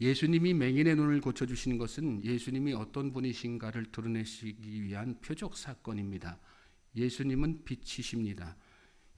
예수님이 맹인의 눈을 고쳐주시는 것은 예수님이 어떤 분이신가를 드러내시기 위한 표적 사건입니다. 예수님은 빛이십니다.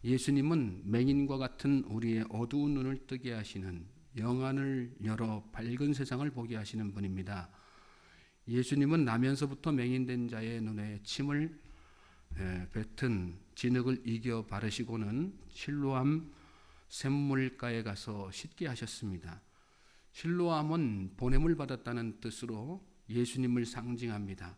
예수님은 맹인과 같은 우리의 어두운 눈을 뜨게 하시는, 영안을 열어 밝은 세상을 보게 하시는 분입니다. 예수님은 나면서부터 맹인된 자의 눈에 침을 뱉은 진흙을 이겨 바르시고는 실로암 샘물가에 가서 씻게 하셨습니다. 실로암은 보냄을 받았다는 뜻으로 예수님을 상징합니다.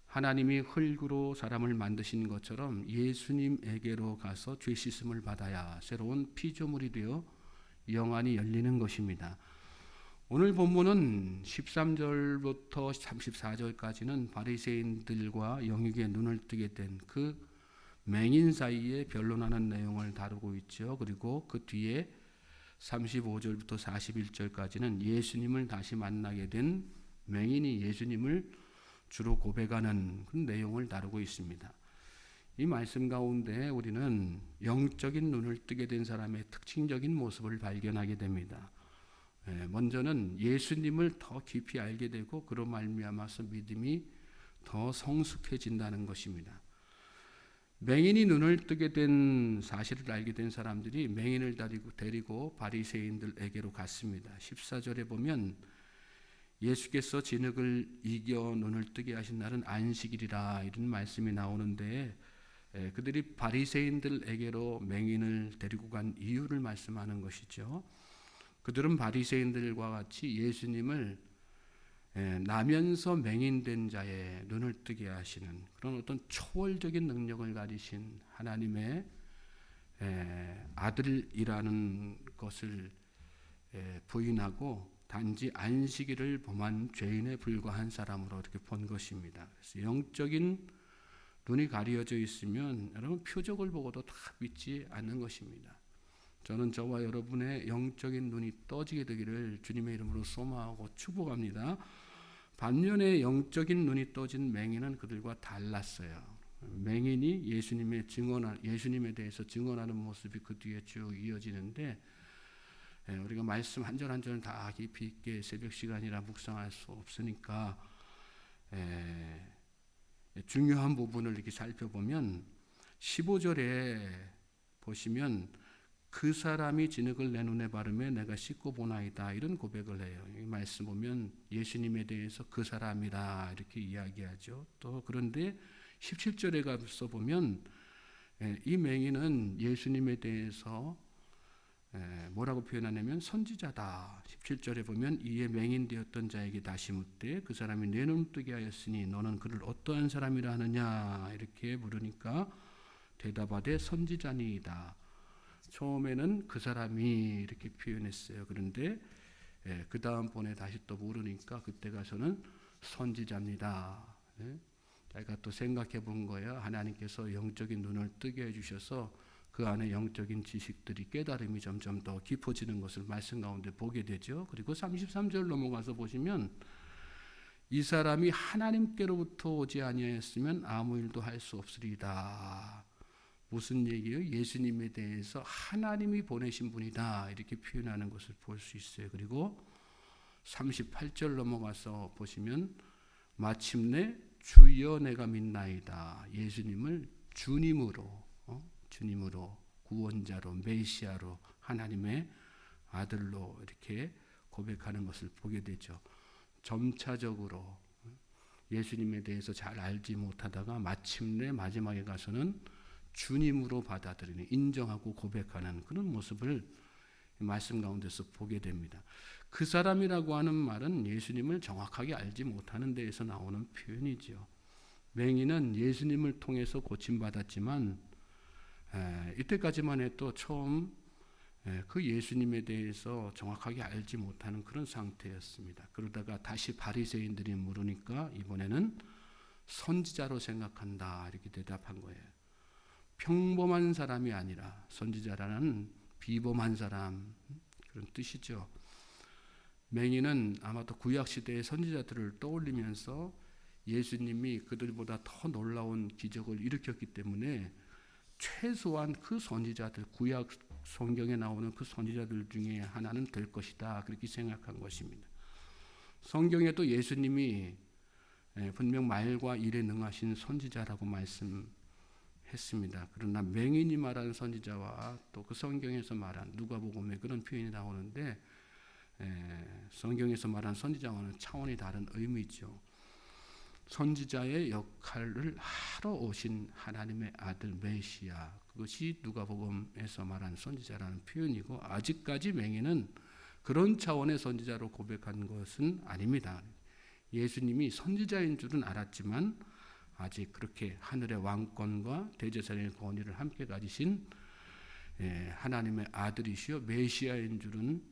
하나님이 흙으로 사람을 만드신 것처럼 예수님에게로 가서 죄 씻음을 받아야 새로운 피조물이 되어 영안이 열리는 것입니다. 오늘 본문은 13절부터 34절까지는 바리새인들과 영육의 눈을 뜨게 된 그 맹인 사이에 변론하는 내용을 다루고 있죠. 그리고 그 뒤에 35절부터 41절까지는 예수님을 다시 만나게 된 맹인이 예수님을 주로 고백하는 그런 내용을 다루고 있습니다. 이 말씀 가운데 우리는 영적인 눈을 뜨게 된 사람의 특징적인 모습을 발견하게 됩니다. 먼저는 예수님을 더 깊이 알게 되고 그로 말미암아서 믿음이 더 성숙해진다는 것입니다. 맹인이 눈을 뜨게 된 사실을 알게 된 사람들이 맹인을 데리고 바리새인들에게로 갔습니다. 14절에 보면 예수께서 진흙을 이겨 눈을 뜨게 하신 날은 안식일이라 이런 말씀이 나오는데 그들이 바리새인들에게로 맹인을 데리고 간 이유를 말씀하는 것이죠. 그들은 바리새인들과 같이 예수님을 나면서 맹인된 자의 눈을 뜨게 하시는 그런 어떤 초월적인 능력을 가지신 하나님의 아들이라는 것을 부인하고 단지 안식일을 범한 죄인에 불과한 사람으로 이렇게 본 것입니다. 그래서 영적인 눈이 가려져 있으면 여러분 표적을 보고도 다 믿지 않는 것입니다. 저는 저와 여러분의 영적인 눈이 떠지게 되기를 주님의 이름으로 소망하고 축복합니다. 반면에 영적인 눈이 떠진 맹인은 그들과 달랐어요. 맹인이 예수님에 대해서 증언하는 모습이 그 뒤에 쭉 이어지는데 우리가 말씀 한 절 한 절 다 깊이 있게 새벽 시간이라 묵상할 수 없으니까 중요한 부분을 이렇게 살펴보면 15절에 보시면 그 사람이 진흙을 내 눈에 바르매 내가 씻고 보나이다 이런 고백을 해요. 이 말씀 보면 예수님에 대해서 그 사람이라 이렇게 이야기하죠. 또 그런데 17절에 가서 보면 이 맹인은 예수님에 대해서 뭐라고 표현하냐면 선지자다. 17절에 보면 이에 맹인되었던 자에게 다시 묻되 그 사람이 내 눈 뜨게 하였으니 너는 그를 어떠한 사람이라 하느냐 이렇게 물으니까 대답하되 선지자니이다. 처음에는 그 사람이 이렇게 표현했어요. 그런데 그 다음번에 다시 또 물으니까 그때 가서는 선지자입니다. 제가 또 생각해 본 거예요. 하나님께서 영적인 눈을 뜨게 해주셔서 그 안에 영적인 지식들이 깨달음이 점점 더 깊어지는 것을 말씀 가운데 보게 되죠. 그리고 33절 넘어가서 보시면 이 사람이 하나님께로부터 오지 아니하였으면 아무 일도 할 수 없으리다. 무슨 얘기예요? 예수님에 대해서 하나님이 보내신 분이다 이렇게 표현하는 것을 볼 수 있어요. 그리고 38절 넘어가서 보시면 마침내 주여 내가 믿나이다. 예수님을 주님으로 구원자로 메시아로 하나님의 아들로 이렇게 고백하는 것을 보게 되죠. 점차적으로 예수님에 대해서 잘 알지 못하다가 마침내 마지막에 가서는 주님으로 받아들이는, 인정하고 고백하는 그런 모습을 말씀 가운데서 보게 됩니다. 그 사람이라고 하는 말은 예수님을 정확하게 알지 못하는 데에서 나오는 표현이죠. 맹인은 예수님을 통해서 고침받았지만 이때까지만 해도 처음 그 예수님에 대해서 정확하게 알지 못하는 그런 상태였습니다. 그러다가 다시 바리새인들이 물으니까 이번에는 선지자로 생각한다 이렇게 대답한 거예요. 평범한 사람이 아니라 선지자라는 비범한 사람 그런 뜻이죠. 맹인은 아마도 구약시대의 선지자들을 떠올리면서 예수님이 그들보다 더 놀라운 기적을 일으켰기 때문에 최소한 그 선지자들, 구약 성경에 나오는 그 선지자들 중에 하나는 될 것이다 그렇게 생각한 것입니다. 성경에도 예수님이 분명 말과 일에 능하신 선지자라고 말씀했습니다. 그러나 맹인이 말하는 선지자와 또 그 성경에서 말한 누가복음에 그런 표현이 나오는데 성경에서 말한 선지자와는 차원이 다른 의미죠. 선지자의 역할을 하러 오신 하나님의 아들 메시아, 그것이 누가복음에서 말한 선지자라는 표현이고, 아직까지 맹인은 그런 차원의 선지자로 고백한 것은 아닙니다. 예수님이 선지자인 줄은 알았지만 아직 그렇게 하늘의 왕권과 대제사장의 권위를 함께 가지신 하나님의 아들이시여 메시아인 줄은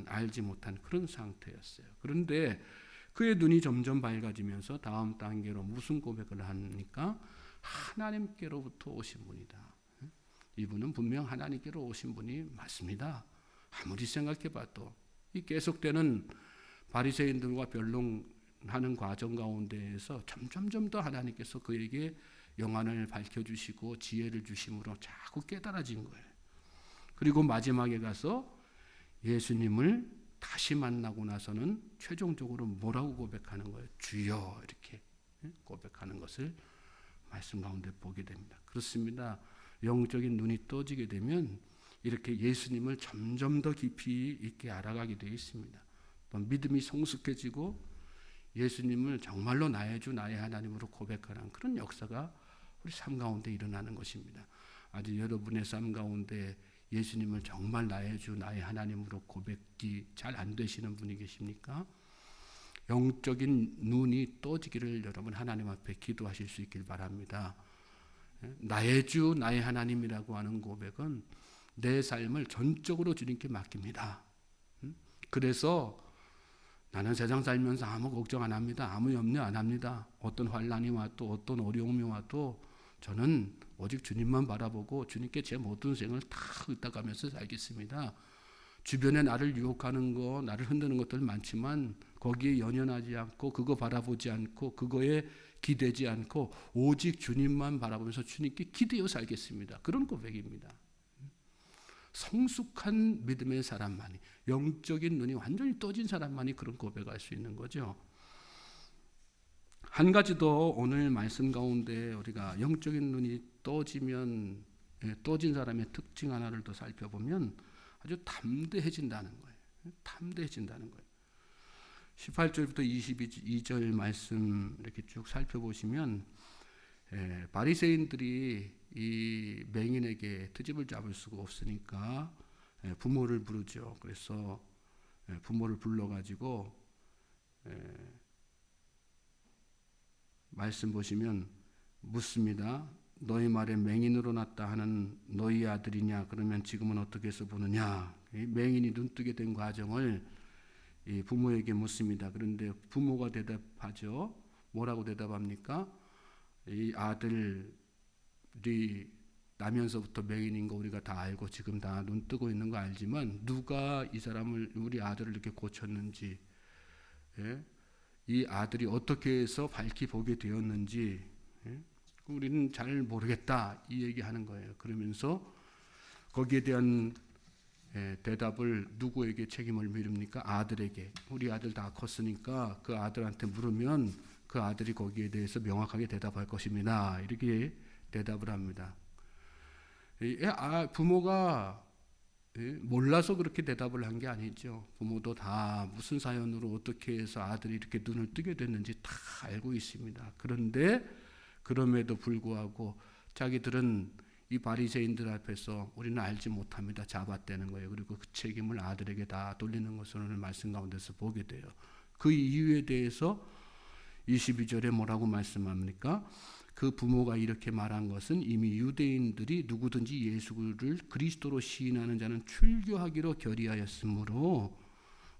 알지 못한 그런 상태였어요. 그런데 그의 눈이 점점 밝아지면서 다음 단계로 무슨 고백을 하니까 하나님께로부터 오신 분이다. 이분은 분명 하나님께로 오신 분이 맞습니다. 아무리 생각해봐도 이 계속되는 바리새인들과 변론하는 과정 가운데에서 점점 더 하나님께서 그에게 영안을 밝혀주시고 지혜를 주심으로 자꾸 깨달아진 거예요. 그리고 마지막에 가서 예수님을 다시 만나고 나서는 최종적으로 뭐라고 고백하는 거예요? 주여, 이렇게 고백하는 것을 말씀 가운데 보게 됩니다. 그렇습니다. 영적인 눈이 떠지게 되면 이렇게 예수님을 점점 더 깊이 있게 알아가게 되어 있습니다. 또 믿음이 성숙해지고 예수님을 정말로 나의 주 나의 하나님으로 고백하는 그런 역사가 우리 삶 가운데 일어나는 것입니다. 아직 여러분의 삶 가운데 예수님을 정말 나의 주 나의 하나님으로 고백이 잘 안 되시는 분이 계십니까? 영적인 눈이 떠지기를 여러분 하나님 앞에 기도하실 수 있길 바랍니다. 나의 주 나의 하나님이라고 하는 고백은 내 삶을 전적으로 주님께 맡깁니다. 그래서 나는 세상 살면서 아무 걱정 안 합니다. 아무 염려 안 합니다. 어떤 환난이 와도 어떤 어려움이 와도 저는 오직 주님만 바라보고 주님께 제 모든 생을 다 의탁하면서 살겠습니다. 주변에 나를 유혹하는 거, 나를 흔드는 것들 많지만 거기에 연연하지 않고 그거 바라보지 않고 그거에 기대지 않고 오직 주님만 바라보면서 주님께 기대어 살겠습니다. 그런 고백입니다. 성숙한 믿음의 사람만이, 영적인 눈이 완전히 떠진 사람만이 그런 고백할 수 있는 거죠. 한 가지 더 오늘 말씀 가운데 우리가 영적인 눈이 떠지면 떠진 사람의 특징 하나를 더 살펴보면 아주 담대해진다는 거예요. 담대해진다는 거예요. 18절부터 22절 말씀 이렇게 쭉 살펴보시면 바리새인들이 이 맹인에게 트집을 잡을 수가 없으니까 부모를 부르죠. 그래서 부모를 불러가지고 말씀 보시면 묻습니다. 너희 말에 맹인으로 났다 하는 너희 아들이냐? 그러면 지금은 어떻게 해서 보느냐? 맹인이 눈뜨게 된 과정을 이 부모에게 묻습니다. 그런데 부모가 대답하죠. 뭐라고 대답합니까? 이 아들이 나면서부터 맹인인 거 우리가 다 알고 지금 다 눈 뜨고 있는 거 알지만 누가 이 사람을 우리 아들을 이렇게 고쳤는지, 이 아들이 어떻게 해서 밝히 보게 되었는지 우리는 잘 모르겠다, 이 얘기하는 거예요. 그러면서 거기에 대한 대답을 누구에게 책임을 미룹니까? 아들에게. 우리 아들 다 컸으니까 그 아들한테 물으면 그 아들이 거기에 대해서 명확하게 대답할 것입니다. 이렇게 대답을 합니다. 부모가 몰라서 그렇게 대답을 한 게 아니죠. 부모도 다 무슨 사연으로 어떻게 해서 아들이 이렇게 눈을 뜨게 됐는지 다 알고 있습니다. 그런데 그럼에도 불구하고 자기들은 이 바리새인들 앞에서 우리는 알지 못합니다. 잡아떼는 거예요. 그리고 그 책임을 아들에게 다 돌리는 것을 오늘 말씀 가운데서 보게 돼요. 그 이유에 대해서 22절에 뭐라고 말씀합니까? 그 부모가 이렇게 말한 것은 이미 유대인들이 누구든지 예수를 그리스도로 시인하는 자는 출교하기로 결의하였으므로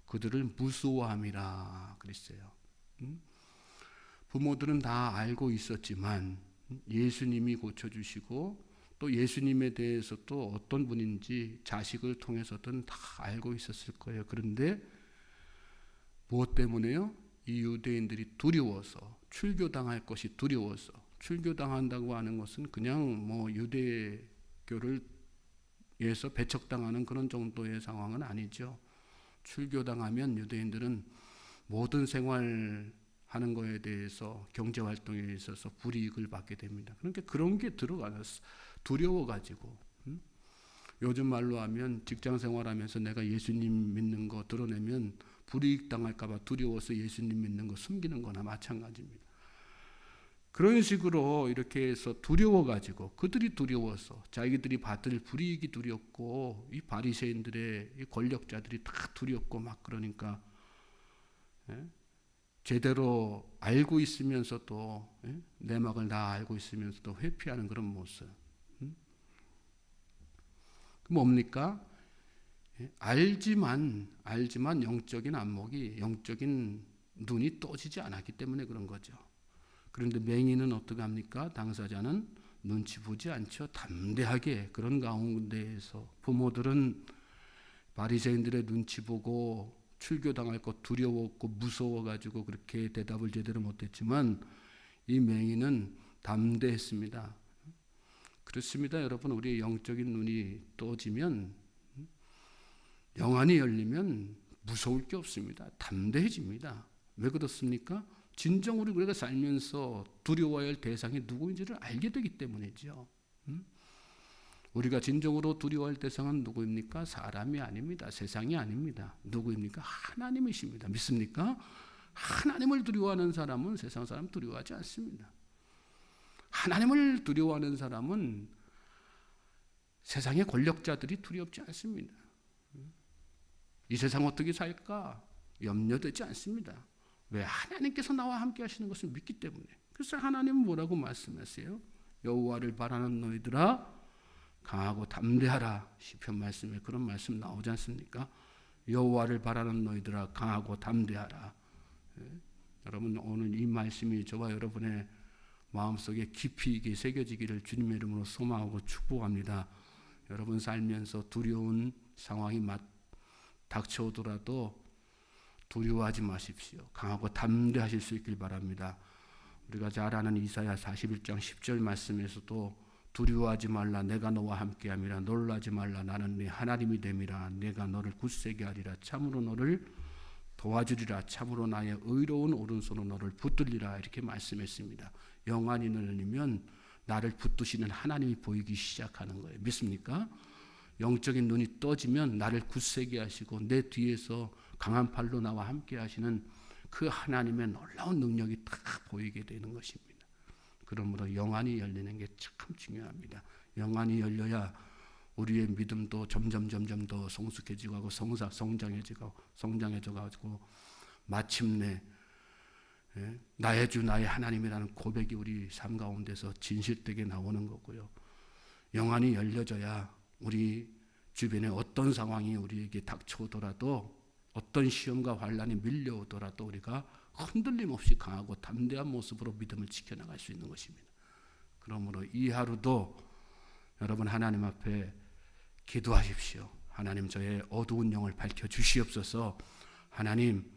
그들을 무수함이라 그랬어요. 부모들은 다 알고 있었지만 예수님이 고쳐주시고 또 예수님에 대해서 또 어떤 분인지 자식을 통해서든 다 알고 있었을 거예요. 그런데 무엇 때문에요? 이 유대인들이 두려워서, 출교당할 것이 두려워서. 출교당한다고 하는 것은 그냥 뭐 유대교를 에서 배척당하는 그런 정도의 상황은 아니죠. 출교당하면 유대인들은 모든 생활하는 거에 대해서 경제 활동에 있어서 불이익을 받게 됩니다. 그러니까 그런 게 들어가서 두려워가지고 요즘 말로 하면 직장 생활하면서 내가 예수님 믿는 거 드러내면 불이익 당할까봐 두려워서 예수님 믿는 거 숨기는 거나 마찬가지입니다. 그런 식으로 이렇게 해서 두려워가지고 그들이 두려워서 자기들이 받을 불이익이 두렵고 이 바리새인들의 이 권력자들이 다 두렵고 막 그러니까 제대로 알고 있으면서도 내막을 다 알고 있으면서도 회피하는 그런 모습. 뭡니까? 알지만 영적인 안목이 영적인 눈이 떠지지 않았기 때문에 그런 거죠. 그런데 맹인은 어떻게 합니까? 당사자는 눈치 보지 않죠. 담대하게 그런 가운데에서 부모들은 바리새인들의 눈치 보고 출교당할 것 두려웠고 무서워가지고 그렇게 대답을 제대로 못했지만 이 맹인은 담대했습니다. 그렇습니다. 여러분, 우리의 영적인 눈이 떠지면 영안이 열리면 무서울 게 없습니다. 담대해집니다. 왜 그렇습니까? 진정 우리가 살면서 두려워야 할 대상이 누구인지를 알게 되기 때문이죠. 우리가 진정으로 두려워할 대상은 누구입니까? 사람이 아닙니다. 세상이 아닙니다. 누구입니까? 하나님이십니다. 믿습니까? 하나님을 두려워하는 사람은 세상 사람 두려워하지 않습니다. 하나님을 두려워하는 사람은 세상의 권력자들이 두렵지 않습니다. 이 세상 어떻게 살까? 염려되지 않습니다. 왜? 하나님께서 나와 함께 하시는 것을 믿기 때문에. 그래서 하나님은 뭐라고 말씀하세요? 여호와를 바라는 너희들아 강하고 담대하라. 시편 말씀에 그런 말씀 나오지 않습니까? 여호와를 바라는 너희들아 강하고 담대하라. 여러분, 오늘 이 말씀이 저와 여러분의 마음속에 깊이 있게 새겨지기를 주님의 이름으로 소망하고 축복합니다. 여러분 살면서 두려운 상황이 닥쳐오더라도 두려워하지 마십시오. 강하고 담대하실 수 있길 바랍니다. 우리가 잘 아는 이사야 41장 10절 말씀에서도 두려워하지 말라 내가 너와 함께함이라 놀라지 말라 나는 네 하나님이 됨이라 내가 너를 굳세게 하리라 참으로 너를 도와주리라 참으로 나의 의로운 오른손으로 너를 붙들리라 이렇게 말씀했습니다. 영안이 열리면 나를 붙드시는 하나님이 보이기 시작하는 거예요. 믿습니까? 영적인 눈이 떠지면 나를 굳세게 하시고 내 뒤에서 강한 팔로 나와 함께 하시는 그 하나님의 놀라운 능력이 다 보이게 되는 것입니다. 그러므로 영안이 열리는 게 참 중요합니다. 영안이 열려야 우리의 믿음도 점점 더 성숙해지고 하고 성장해져가지고 마침내 나의 주 나의 하나님이라는 고백이 우리 삶 가운데서 진실되게 나오는 거고요. 영안이 열려져야 우리 주변에 어떤 상황이 우리에게 닥쳐오더라도 어떤 시험과 환난이 밀려오더라도 우리가 흔들림 없이 강하고 담대한 모습으로 믿음을 지켜나갈 수 있는 것입니다. 그러므로 이 하루도 여러분 하나님 앞에 기도하십시오. 하나님 저의 어두운 영을 밝혀주시옵소서. 하나님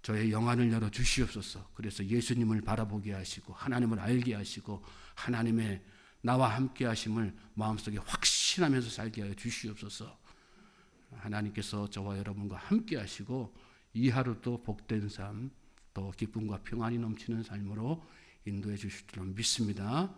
저의 영안을 열어주시옵소서. 그래서 예수님을 바라보게 하시고 하나님을 알게 하시고 하나님의 나와 함께 하심을 마음속에 확신하면서 살게 하여 주시옵소서. 하나님께서 저와 여러분과 함께 하시고 이 하루도 복된 삶 또 기쁨과 평안이 넘치는 삶으로 인도해 주실 줄 믿습니다.